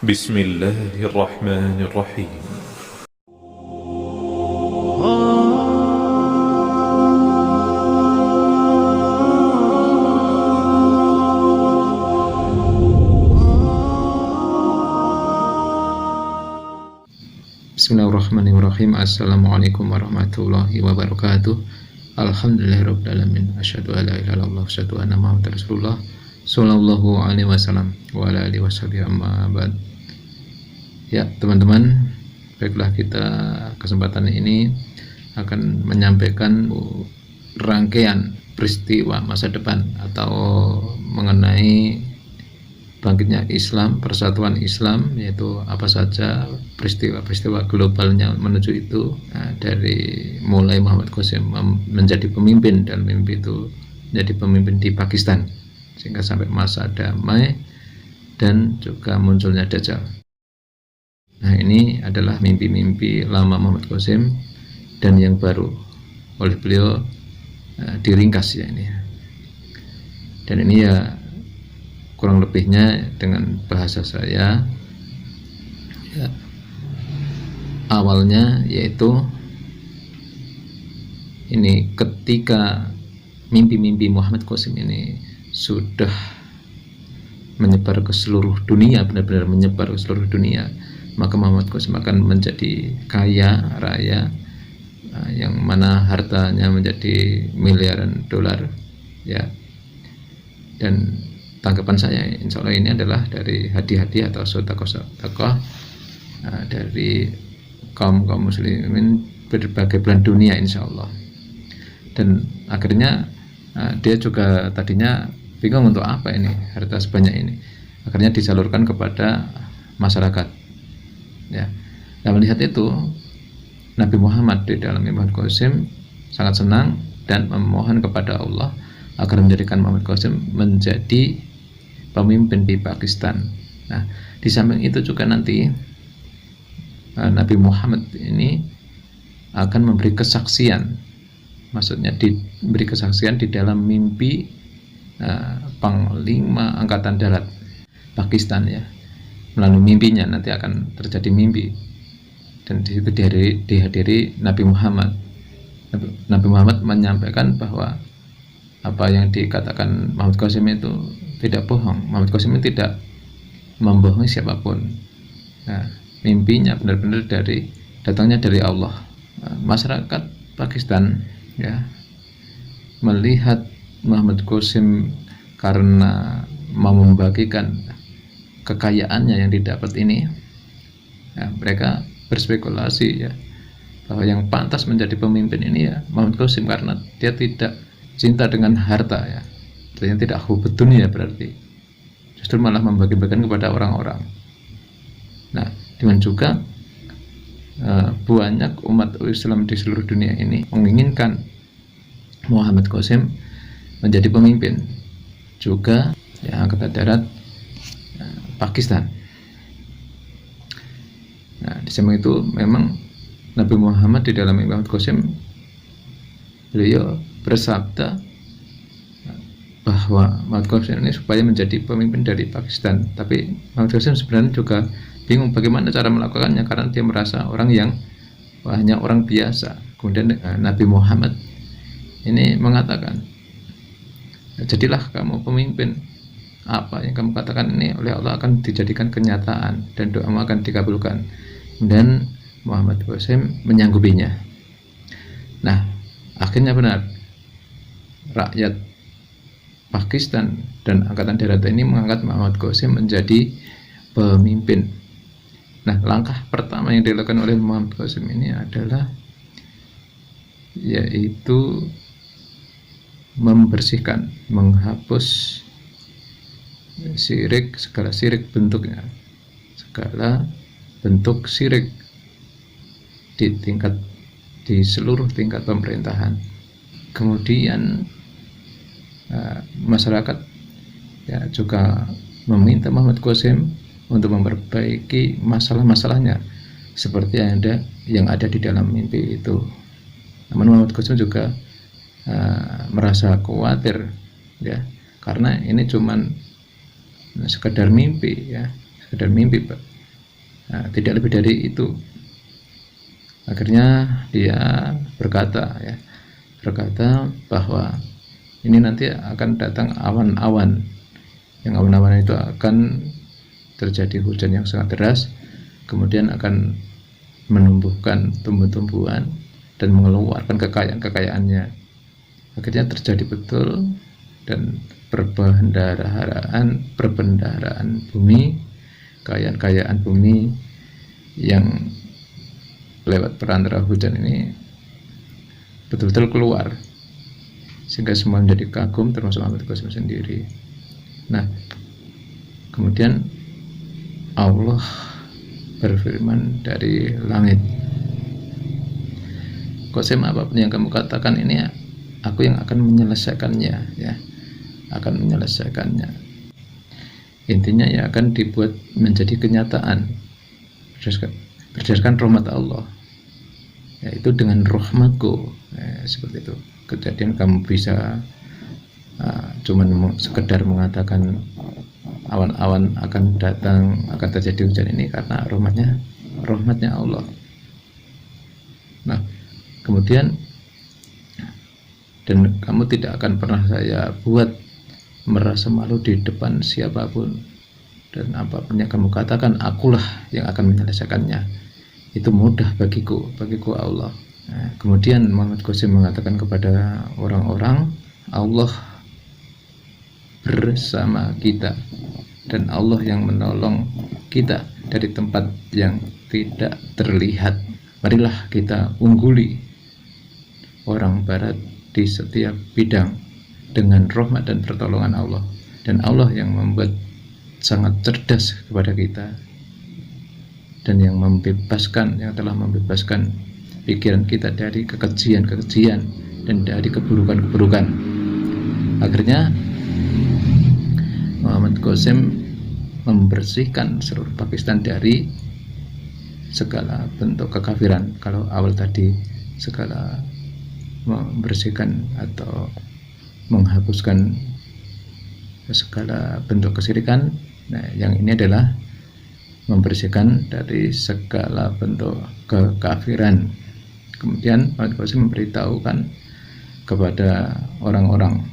بسم الله الرحمن الرحيم. Bismillahirrahmanirrahim. Assalamualaikum warahmatullahi wabarakatuh. Alhamdulillahirabbil alamin. Asyhadu an la ilaha illallah wa asyhadu anna Muhammadar Rasulullah sallallahu alaihi wasallam wa ala alihi washabihi amma ba'd. Ya, teman-teman, baiklah, kita kesempatan ini akan menyampaikan rangkaian peristiwa masa depan atau mengenai bangkitnya Islam, persatuan Islam, yaitu apa saja peristiwa-peristiwa globalnya menuju itu. Nah, dari mulai Muhammad Qasim menjadi pemimpin, dan mimpi itu menjadi pemimpin di Pakistan sehingga sampai masa damai dan juga munculnya Dajjal. Nah, ini adalah mimpi-mimpi lama Muhammad Qasim dan yang baru oleh beliau diringkas ya ini. Dan ini ya kurang lebihnya dengan bahasa saya ya, awalnya yaitu ini ketika mimpi-mimpi Muhammad Qasim ini sudah menyebar ke seluruh dunia, benar-benar menyebar ke seluruh dunia, maka Muhammad Qasim akan menjadi kaya raya, yang mana hartanya menjadi miliaran dolar ya. Dan tanggapan saya, insya Allah ini adalah dari hadiah-hadiah atau sedekah dari kaum muslimin berbagai belahan dunia, insya Allah. Dan akhirnya dia juga tadinya bingung untuk apa ini harta sebanyak ini, akhirnya disalurkan kepada masyarakat ya. Nah, melihat itu Nabi Muhammad di dalam Muhammad Qasim sangat senang dan memohon kepada Allah agar menjadikan Muhammad Qasim menjadi pemimpin di Pakistan. Nah, di samping itu juga nanti Nabi Muhammad ini akan memberi kesaksian, maksudnya diberi kesaksian di dalam mimpi Panglima Angkatan Darat Pakistan ya. Melalui mimpinya nanti akan terjadi mimpi, dan di situ dihadiri Nabi Muhammad. Nabi Muhammad menyampaikan bahwa apa yang dikatakan Muhammad Qasim itu tidak bohong. Muhammad Qasim ini tidak membohongi siapapun. Nah, mimpinya benar-benar datangnya dari Allah. Masyarakat Pakistan ya melihat Muhammad Qasim karena mau membagikan kekayaannya yang didapat ini, ya, mereka berspekulasi ya bahwa yang pantas menjadi pemimpin ini ya Muhammad Qasim, karena dia tidak cinta dengan harta ya. Artinya tidak hubud dunia, berarti justru malah membagi-bagikan kepada orang-orang. Nah, dengan juga banyak umat Islam di seluruh dunia ini menginginkan Muhammad Qasim menjadi pemimpin juga ya Angkatan Darat Pakistan. Nah, di samping itu memang Nabi Muhammad di dalam Muhammad Qasim, beliau bersabda bahwa Muhammad Qasim ini supaya menjadi pemimpin dari Pakistan. Tapi Muhammad Qasim sebenarnya juga bingung bagaimana cara melakukannya, karena dia merasa orang yang hanya orang biasa. Kemudian Nabi Muhammad ini mengatakan, jadilah kamu pemimpin, apa yang kamu katakan ini oleh Allah akan dijadikan kenyataan dan doamu akan dikabulkan. Dan Muhammad Qasim menyanggupinya. Nah, akhirnya benar, rakyat Pakistan dan Angkatan Darat ini mengangkat Muhammad Qasim menjadi pemimpin. Nah, langkah pertama yang dilakukan oleh Muhammad Qasim ini adalah yaitu membersihkan, menghapus syirik, segala syirik bentuknya, segala bentuk syirik di seluruh tingkat pemerintahan. Kemudian masyarakat ya juga meminta Muhammad Qasim untuk memperbaiki masalah-masalahnya seperti yang ada di dalam mimpi itu. Namun Muhammad Qasim juga merasa khawatir ya, karena ini cuman sekedar mimpi ya, sekedar mimpi, Pak. Nah, tidak lebih dari itu. Akhirnya dia berkata bahwa ini nanti akan datang awan-awan, yang awan-awan itu akan terjadi hujan yang sangat deras, kemudian akan menumbuhkan tumbuh-tumbuhan dan mengeluarkan kekayaan-kekayaannya. Akhirnya terjadi betul, dan perbendaharaan bumi, kekayaan bumi yang lewat perantara hujan ini betul-betul keluar, sehingga semua menjadi kagum, termasuk Muhammad Qasim sendiri. Nah, kemudian Allah berfirman dari langit, Qasim, apapun yang kamu katakan ini, aku yang akan menyelesaikannya, ya, akan menyelesaikannya. Intinya ya akan dibuat menjadi kenyataan berdasarkan rahmat Allah, yaitu dengan rahmatku, seperti itu. Kejadian kamu bisa cuman sekedar mengatakan awan-awan akan datang, akan terjadi hujan ini karena rahmatnya Allah. Nah, kemudian, dan kamu tidak akan pernah saya buat merasa malu di depan siapapun, dan apapun yang kamu katakan, akulah yang akan menyelesaikannya. Itu mudah bagiku Allah. Nah, kemudian Muhammad Qasim mengatakan kepada orang-orang, Allah bersama kita, dan Allah yang menolong kita dari tempat yang tidak terlihat. Marilah kita ungguli orang barat di setiap bidang dengan rahmat dan pertolongan Allah, dan Allah yang membuat sangat cerdas kepada kita, dan yang telah membebaskan pikiran kita dari kekejian dan dari keburukan. Akhirnya Muhammad Qasim membersihkan seluruh Pakistan dari segala bentuk kekafiran. Kalau awal tadi segala membersihkan atau menghapuskan segala bentuk kesyirikan, nah yang ini adalah membersihkan dari segala bentuk kekafiran. Kemudian Muhammad Qasim memberitahukan kepada orang-orang,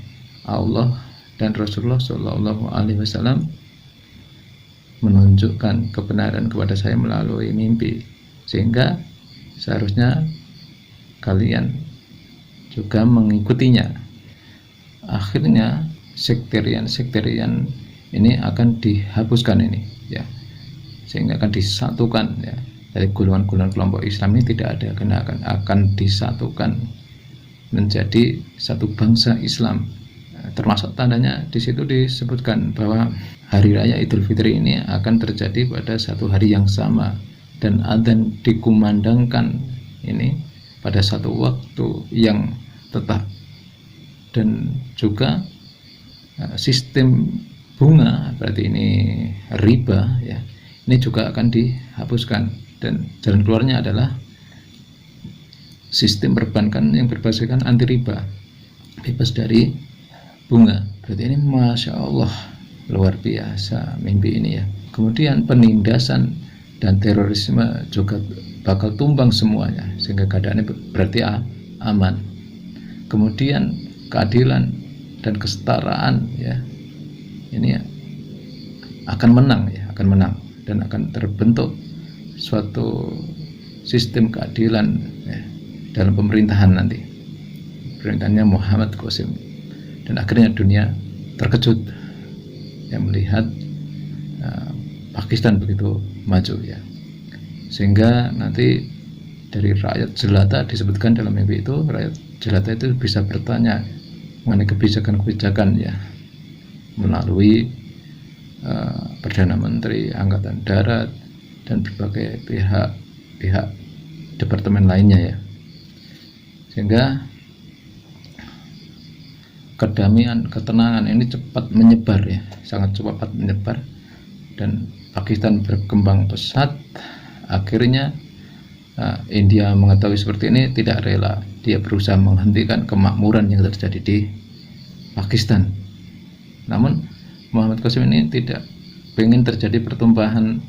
Allah dan Rasulullah Shallallahu Alaihi Wasallam menunjukkan kebenaran kepada saya melalui mimpi, sehingga seharusnya kalian juga mengikutinya. Akhirnya sekterian ini akan dihapuskan ini, ya, sehingga akan disatukan, ya, dari golongan-golongan kelompok Islam ini tidak ada, karena akan disatukan menjadi satu bangsa Islam. Termasuk tandanya di situ disebutkan bahwa hari raya Idul Fitri ini akan terjadi pada satu hari yang sama, dan adzan dikumandangkan ini pada satu waktu yang tetap, dan juga sistem bunga, berarti ini riba, ya, ini juga akan dihapuskan, dan jalan keluarnya adalah sistem perbankan yang berbasiskan anti riba, bebas dari bunga. Berarti ini Masya Allah, luar biasa mimpi ini, ya. Kemudian penindasan dan terorisme juga bakal tumbang semuanya, sehingga keadaannya berarti aman. Kemudian keadilan dan kesetaraan, ya, ini akan menang, ya, akan menang, dan akan terbentuk suatu sistem keadilan, ya, dalam pemerintahan nanti, pemerintahannya Muhammad Qasim. Dan akhirnya dunia terkejut, ya, melihat Pakistan begitu maju, ya, sehingga nanti dari rakyat jelata disebutkan dalam mimpi itu, rakyat jelata itu bisa bertanya mengenai kebijakan-kebijakan, ya, melalui Perdana Menteri, Angkatan Darat, dan berbagai pihak departemen lainnya, ya, sehingga kedamaian, ketenangan ini cepat menyebar, ya, sangat cepat menyebar, dan Pakistan berkembang pesat. Akhirnya India mengetahui seperti ini, tidak rela, dia berusaha menghentikan kemakmuran yang terjadi di Pakistan. Namun Muhammad Qasim ini tidak pengen terjadi pertumpahan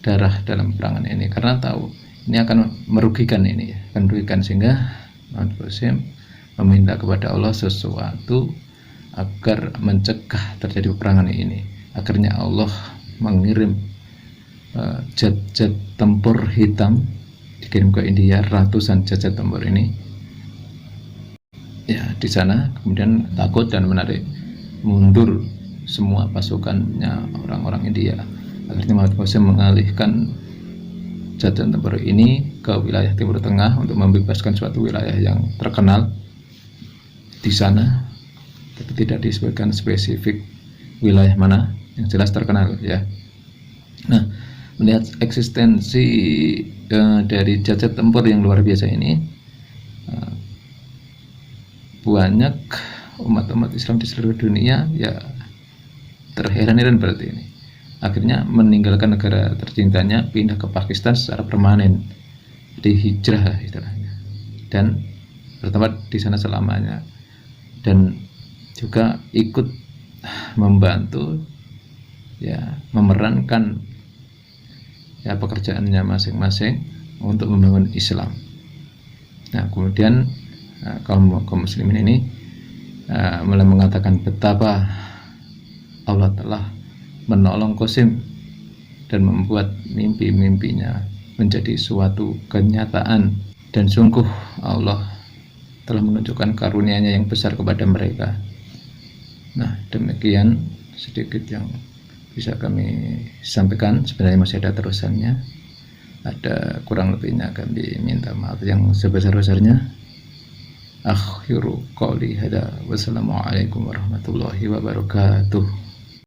darah dalam peperangan ini, karena tahu ini akan merugikan, akan merugikan, sehingga Muhammad Qasim meminta kepada Allah sesuatu agar mencegah terjadi peperangan ini. Akhirnya Allah mengirim jet-jet tempur hitam, dikirim ke India ratusan jet-jet tempur ini. Ya, di sana kemudian takut dan menarik mundur semua pasukannya orang-orang India. Akhirnya Muhammad Qasim mengalihkan jet-jet tempur ini ke wilayah Timur Tengah untuk membebaskan suatu wilayah yang terkenal di sana, tapi tidak disebutkan spesifik wilayah mana, yang jelas terkenal ya. Nah, melihat eksistensi dari jet-jet tempur yang luar biasa ini, banyak umat-umat Islam di seluruh dunia ya terheran-heran berarti ini. Akhirnya meninggalkan negara tercintanya, pindah ke Pakistan secara permanen, di hijrah istilahnya, dan bertempat di sana selamanya, dan juga ikut membantu ya, memerankan ya pekerjaannya masing-masing untuk membangun Islam. Nah, kemudian kaum muslimin ini mulai mengatakan betapa Allah telah menolong Qasim dan membuat mimpi-mimpinya menjadi suatu kenyataan, dan sungguh Allah telah menunjukkan karunia-Nya yang besar kepada mereka. Nah, demikian sedikit yang bisa kami sampaikan. Sebenarnya masih ada terusannya, ada kurang lebihnya kami minta maaf yang sebesar-besarnya. Akhiru qouli hada, wassalamualaikum warahmatullahi wabarakatuh.